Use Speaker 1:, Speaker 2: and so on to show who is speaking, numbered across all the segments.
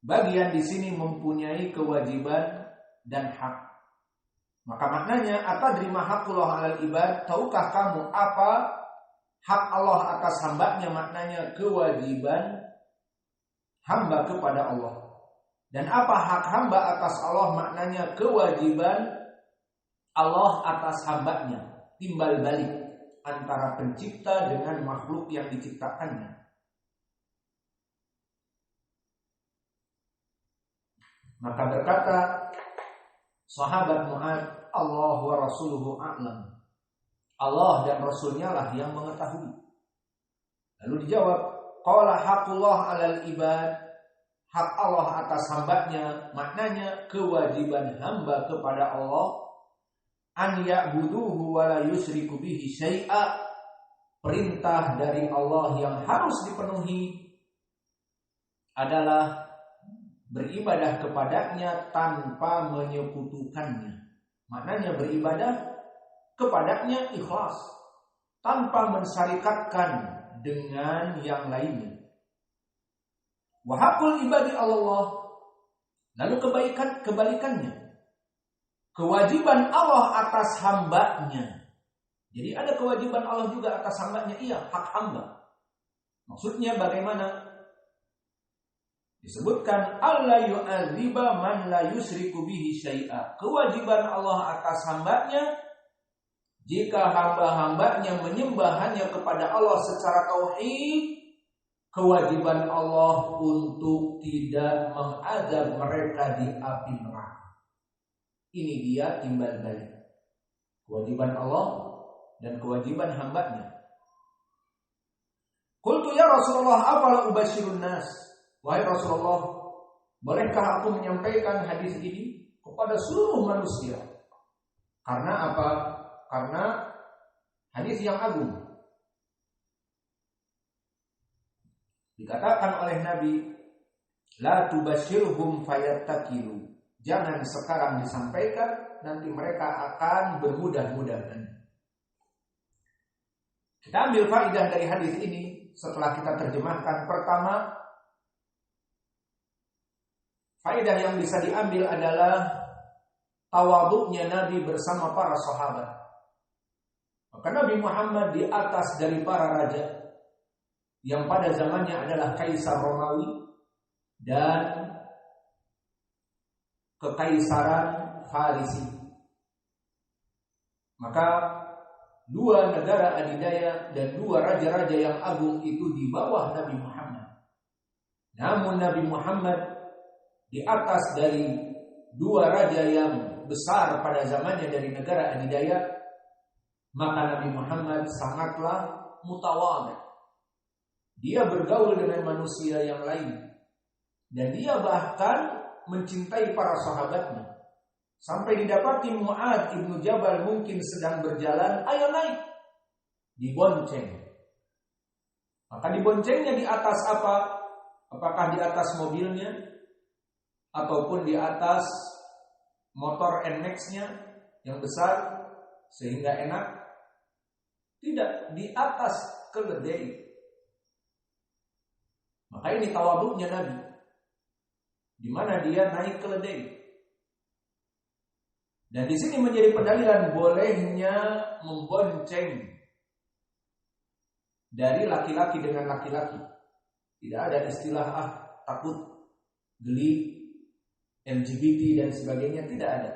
Speaker 1: bagian di sini mempunyai kewajiban dan hak. Maka maknanya atadri ma haqqullah 'alal ibad, tahukah kamu apa hak Allah atas hambanya? Maknanya kewajiban hamba kepada Allah. Dan apa hak hamba atas Allah? Maknanya kewajiban Allah atas hambanya. Timbal balik antara pencipta dengan makhluk yang diciptakannya. Maka berkata sahabat Mu'adz, Allah wa rasuluhu a'lam. Allah dan Rasulnya lah yang mengetahui. Lalu dijawab, qala haqqullah 'alal ibad, hak Allah atas hambanya, maknanya kewajiban hamba kepada Allah, an ya'buduhu wa la yusyriku bihi syai'a, perintah dari Allah yang harus dipenuhi adalah beribadah kepadanya tanpa menyekutukannya. Maknanya beribadah kepadanya ikhlas, tanpa mensyarikatkan dengan yang lainnya. Wa haqqul ibadi Allah, lalu kebalikannya, kewajiban Allah atas hambanya. Jadi ada kewajiban Allah juga atas hambanya, iya, hak hamba. Maksudnya bagaimana? Disebutkan alla yu'adziba man la yusyriku bihi syai'a. Kewajiban Allah atas hambanya, jika hamba-hambanya menyembah hanya kepada Allah secara tauhid, kewajiban Allah untuk tidak mengazab mereka di api neraka. Ini dia timbal balik kewajiban Allah dan kewajiban hambanya. Qultu ya Rasulullah afala ubashirun nas, wahai Rasulullah, bolehkah aku menyampaikan hadis ini kepada seluruh manusia? Karena apa? Karena hadis yang agung. Dikatakan oleh Nabi, la tubashirhum fayattakilu. Jangan sekarang disampaikan, nanti mereka akan bermudah-mudahan. Kita ambil faedah dari hadis ini setelah kita terjemahkan. Pertama, faedah yang bisa diambil adalah tawadhu'nya Nabi bersama para sahabat. Maka Nabi Muhammad di atas dari para raja yang pada zamannya adalah Kaisar Romawi dan Kekaisaran Farisi. Maka dua negara adidaya dan dua raja-raja yang agung itu di bawah Nabi Muhammad. Namun Nabi Muhammad di atas dari dua raja yang besar pada zamannya dari negara adidaya, maka Nabi Muhammad sangatlah mutawadhi. Dia bergaul dengan manusia yang lain, dan dia bahkan mencintai para sahabatnya. Sampai didapati Mu'adz ibnu Jabal mungkin sedang berjalan, ayo naik, dibonceng. Maka diboncengnya di atas apa? Apakah di atas mobilnya ataupun di atas motor NMAX-nya yang besar sehingga enak? Tidak, di atas keledai. Maka ini tawadhu'nya Nabi, di mana dia naik keledai. Dan di sini menjadi pendalilan bolehnya membonceng dari laki-laki dengan laki-laki. Tidak ada istilah takut, geli, LGBT dan sebagainya, tidak ada.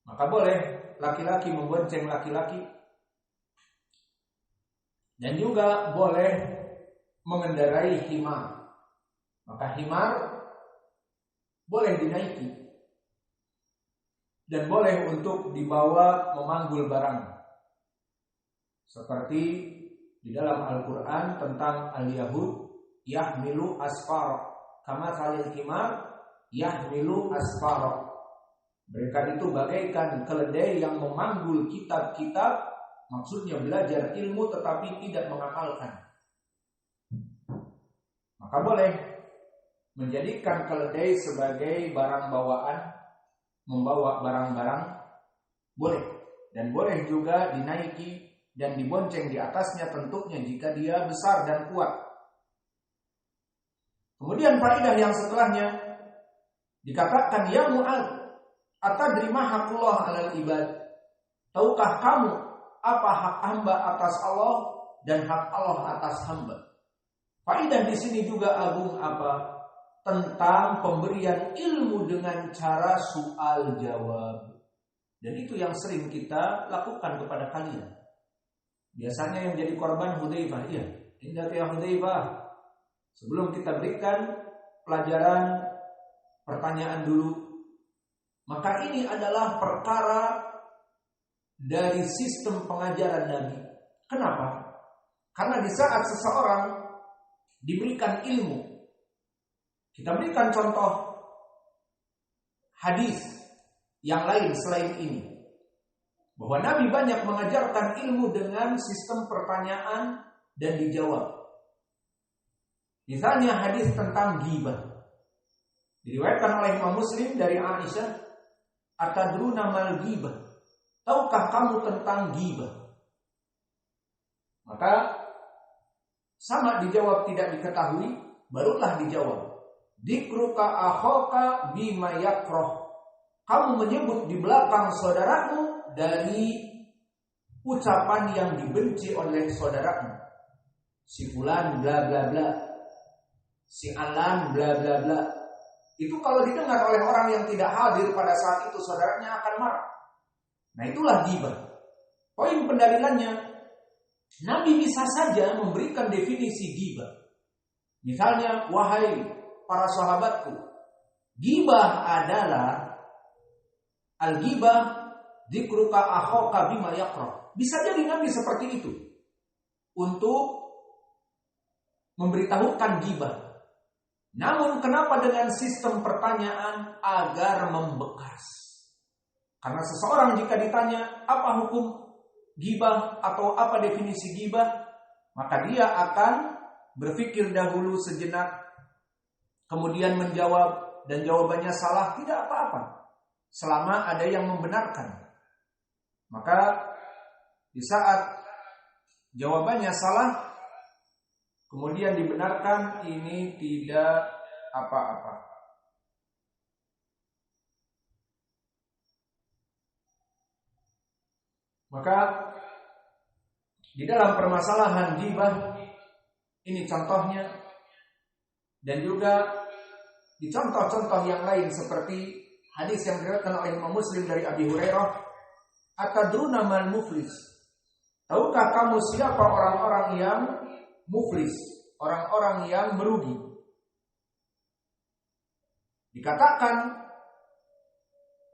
Speaker 1: Maka boleh laki-laki membonceng laki-laki, dan juga boleh mengendarai himar. Maka himar boleh dinaiki dan boleh untuk dibawa memanggul barang. Seperti di dalam Al-Quran tentang al-Yahud, yahmilu asfar, kama salil himar yahmilu asfar. Mereka itu bagaikan keledai yang memanggul kitab-kitab, maksudnya belajar ilmu tetapi tidak mengamalkan. Maka boleh menjadikan keledai sebagai barang bawaan, membawa barang-barang, boleh. Dan boleh juga dinaiki dan dibonceng di atasnya, tentunya jika dia besar dan kuat. Kemudian faedah yang setelahnya dikatakan, ya Mu'ad, atadri ma haqqullah 'alal ibad? Tahukah kamu apa hak hamba atas Allah dan hak Allah atas hamba? Faedah di sini juga agung apa? Tentang pemberian ilmu dengan cara soal jawab. Dan itu yang sering kita lakukan kepada kalian. Biasanya yang jadi korban Hudzaifah, iya. Indah ya Hudzaifah. Sebelum kita berikan pelajaran, pertanyaan dulu. Maka ini adalah perkara dari sistem pengajaran Nabi. Kenapa? Karena di saat seseorang diberikan ilmu, kita berikan contoh hadis yang lain selain ini, bahwa Nabi banyak mengajarkan ilmu dengan sistem pertanyaan dan dijawab. Misalnya hadis tentang ghibah, diriwayatkan oleh Imam Muslim dari Aisyah, atadruna mal ghibah? Tahukah kamu tentang ghibah? Maka sama dijawab tidak diketahui, barulah dijawab, dikruka akhaka bima yakrah. Kamu menyebut di belakang saudaramu dari ucapan yang dibenci oleh saudaramu. Si fulan bla bla bla, si alan bla bla bla. Itu kalau didengar oleh orang yang tidak hadir pada saat itu, saudaranya akan marah. Nah, itulah ghibah. Poin pendalilannya, Nabi bisa saja memberikan definisi ghibah. Misalnya, wahai para sahabatku, ghibah adalah al-ghibah dzikruka akhaka bima yakrah. Bisa jadi Nabi seperti itu untuk memberitahukan ghibah. Namun kenapa dengan sistem pertanyaan? Agar membekas. Karena seseorang jika ditanya apa hukum ghibah atau apa definisi ghibah, maka dia akan berpikir dahulu sejenak, kemudian menjawab, dan jawabannya salah, tidak apa-apa selama ada yang membenarkan. Maka di saat jawabannya salah kemudian dibenarkan, ini tidak apa-apa. Maka di dalam permasalahan ghibah ini contohnya, dan juga di contoh-contoh yang lain seperti hadis yang diriwayatkan oleh Imam Muslim dari Abi Hurairah, atadruna mal muflis? Tahukah kamu siapa orang-orang yang muflis, orang-orang yang merugi? Dikatakan,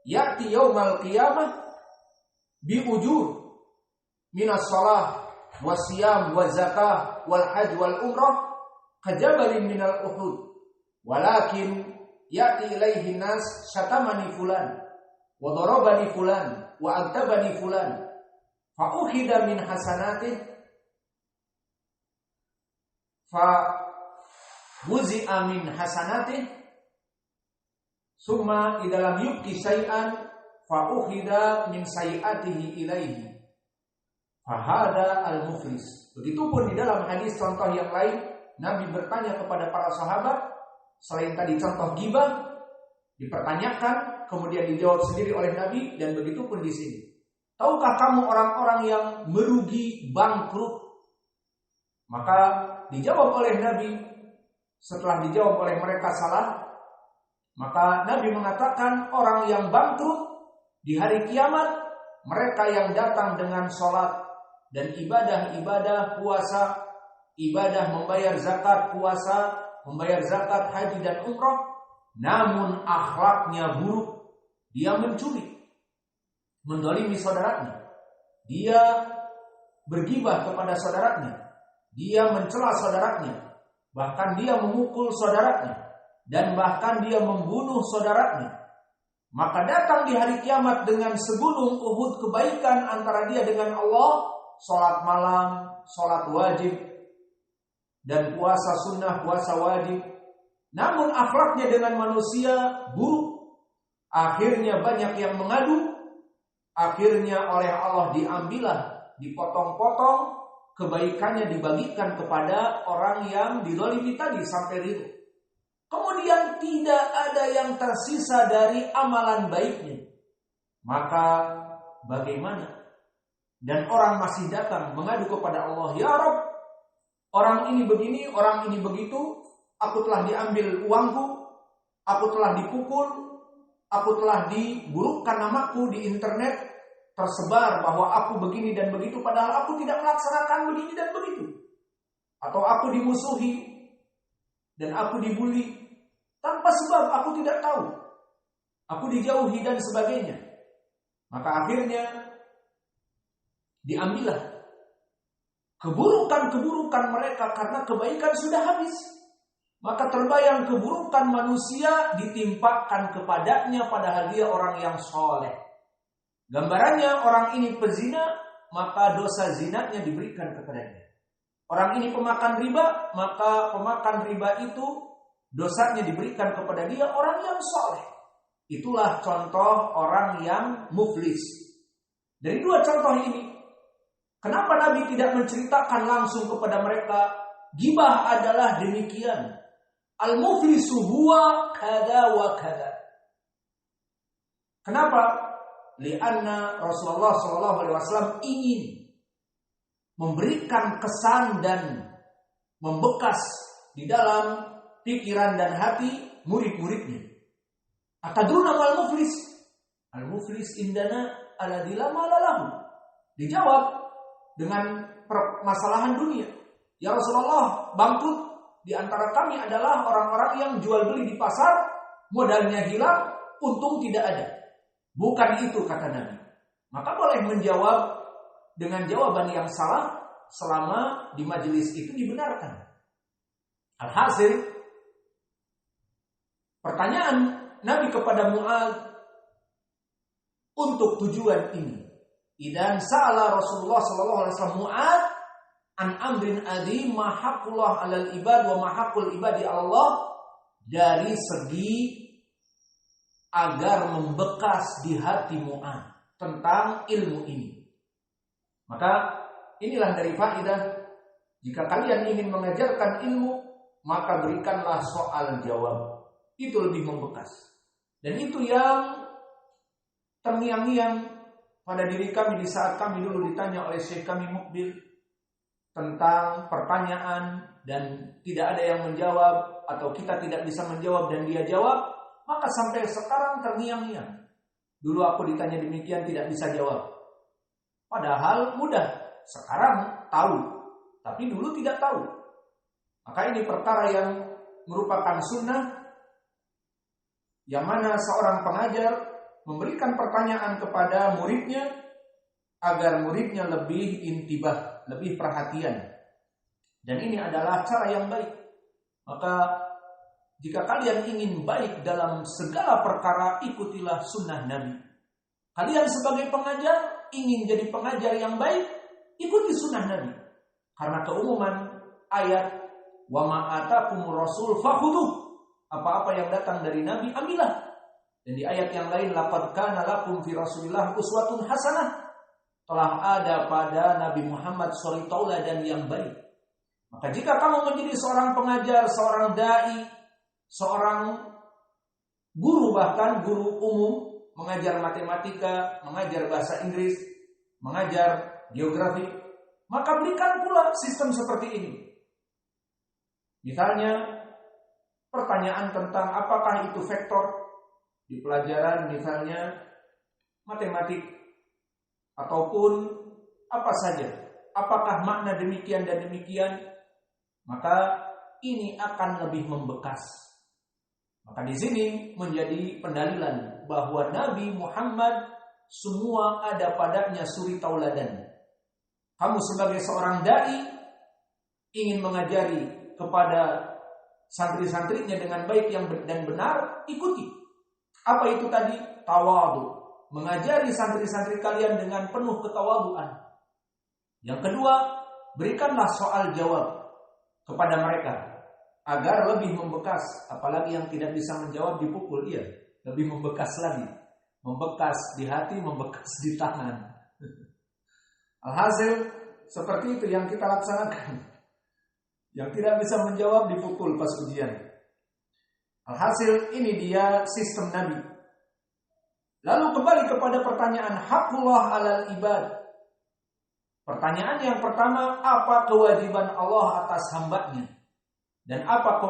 Speaker 1: ya'ti yaumal qiyamah bi ujur minas shalah wasiyam wazakah wal hajj wal umrah kajabalin minal uhud, walakin ya'ti ilaihi nas syatamani fulan wa darabani fulan wa antabani fulan fa ukhida min hasanatih fa wuzi'a min hasanatih summa idalam yubki syai'an fa ukhida min sayi'atihi ilaihi fa hada al-muflis. Begitupun di dalam hadis contoh yang lain, Nabi bertanya kepada para sahabat, selain tadi contoh ghibah dipertanyakan kemudian dijawab sendiri oleh Nabi, dan begitupun di sini. Tahukah kamu orang-orang yang merugi, bangkrut? Maka dijawab oleh Nabi. Setelah dijawab oleh mereka salah, maka Nabi mengatakan orang yang bangkrut di hari kiamat, mereka yang datang dengan sholat dan ibadah-ibadah puasa, ibadah membayar zakat puasa, membayar zakat haji dan umrah, namun akhlaknya buruk. Dia mencuri, mendolimi saudaranya, dia bergibah kepada saudaranya, dia mencela saudaranya, bahkan dia memukul saudaranya, dan bahkan dia membunuh saudaranya. Maka datang di hari kiamat dengan segunung Uhud kebaikan antara dia dengan Allah, sholat malam, sholat wajib, dan puasa sunnah, puasa wajib. Namun akhlaknya dengan manusia buruk. Akhirnya banyak yang mengadu. Akhirnya oleh Allah diambillah, dipotong-potong, kebaikannya dibagikan kepada orang yang dizalimi tadi sampai ridho. kemudian tidak ada yang tersisa dari amalan baiknya, maka bagaimana? Dan orang masih datang mengadu kepada Allah, ya Rabb, orang ini begini, orang ini begitu, aku telah diambil uangku, aku telah dipukul, aku telah diburukkan namaku di internet, tersebar bahwa aku begini dan begitu, padahal aku tidak melaksanakan begini dan begitu. Atau aku dimusuhi dan aku dibuli tanpa sebab, aku tidak tahu, aku dijauhi dan sebagainya. Maka akhirnya diambillah keburukan-keburukan mereka karena kebaikan sudah habis. Maka terbayang keburukan manusia ditimpakan kepadanya padahal dia orang yang soleh. Gambarannya orang ini pezina, maka dosa zinanya diberikan kepadanya. Orang ini pemakan riba, maka pemakan riba itu dosanya diberikan kepada dia orang yang soleh. Itulah contoh orang yang muflis. Dari dua contoh ini, kenapa Nabi tidak menceritakan langsung kepada mereka, ghibah adalah demikian. Al-muflisu huwa kada wa kada. Kenapa? Lianna Rasulullah SAW ingin memberikan kesan dan membekas di dalam pikiran dan hati murid-muridnya. Atadruna mal muflis? Al-muflis indana alladzi la mala lahu. Dijawab dengan permasalahan dunia. Ya Rasulullah, bangkrut di antara kami adalah orang-orang yang jual beli di pasar, modalnya hilang, untung tidak ada. Bukan itu kata Nabi. Maka boleh menjawab dengan jawaban yang salah selama di majelis itu dibenarkan. Alhasil, pertanyaan Nabi kepada Mu'adz untuk tujuan ini. Idan sa'ala Rasulullah sallallahu alaihi wasallam Mu'adz an amrin adzim ma haqqullah 'alal ibad wa ma haqqul ibadi 'ala Allah, dari segi agar membekas di hati Mu'adz tentang ilmu ini. Maka inilah dari faedah, jika kalian ingin mengajarkan ilmu, maka berikanlah soal jawab. Itu lebih membekas. Dan itu yang terngiang-ngiang pada diri kami di saat kami dulu ditanya oleh Syekh kami Mukbil tentang pertanyaan dan tidak ada yang menjawab, atau kita tidak bisa menjawab dan dia jawab, maka sampai sekarang terngiang-ngiang. Dulu aku ditanya demikian tidak bisa jawab. Padahal mudah, sekarang tahu, tapi dulu tidak tahu. Maka ini perkara yang merupakan sunnah, yang mana seorang pengajar memberikan pertanyaan kepada muridnya agar muridnya lebih intibah, lebih perhatian. Dan ini adalah cara yang baik. Maka jika kalian ingin baik dalam segala perkara, ikutilah sunnah Nabi. Kalian sebagai pengajar ingin jadi pengajar yang baik, ikuti sunnah Nabi. Karena keumuman ayat wa ma atakumur rasul fakhudhuh, apa-apa yang datang dari Nabi ambillah. Dan di ayat yang lain, laqad kana lakum fi Rasulillah uswatun hasanah, telah ada pada Nabi Muhammad suri tauladan yang baik. Maka jika kamu menjadi seorang pengajar, seorang dai, seorang guru, bahkan guru umum, mengajar matematika, mengajar bahasa Inggris, mengajar geografi, maka berikan pula sistem seperti ini. Misalnya pertanyaan tentang apakah itu vektor di pelajaran misalnya matematik ataupun apa saja, apakah makna demikian dan demikian, maka ini akan lebih membekas. Maka di sini menjadi pendalilan bahwa Nabi Muhammad semua ada padanya suri tauladan. Kamu sebagai seorang dai ingin mengajari kepada santri-santrinya dengan baik dan benar, ikuti. Apa itu tadi? Tawadhu. Mengajari santri-santri kalian dengan penuh ketawaduan. Yang kedua, berikanlah soal jawab kepada mereka agar lebih membekas. Apalagi yang tidak bisa menjawab dipukul, iya, lebih membekas lagi. Membekas di hati, membekas di tangan. Alhasil seperti itu yang kita laksanakan. Yang tidak bisa menjawab dipukul pas ujian. Alhasil ini dia sistem Nabi. Lalu kembali kepada pertanyaan haqqullah 'alal ibad. Pertanyaan yang pertama, apa kewajiban Allah atas hambanya? Dan apa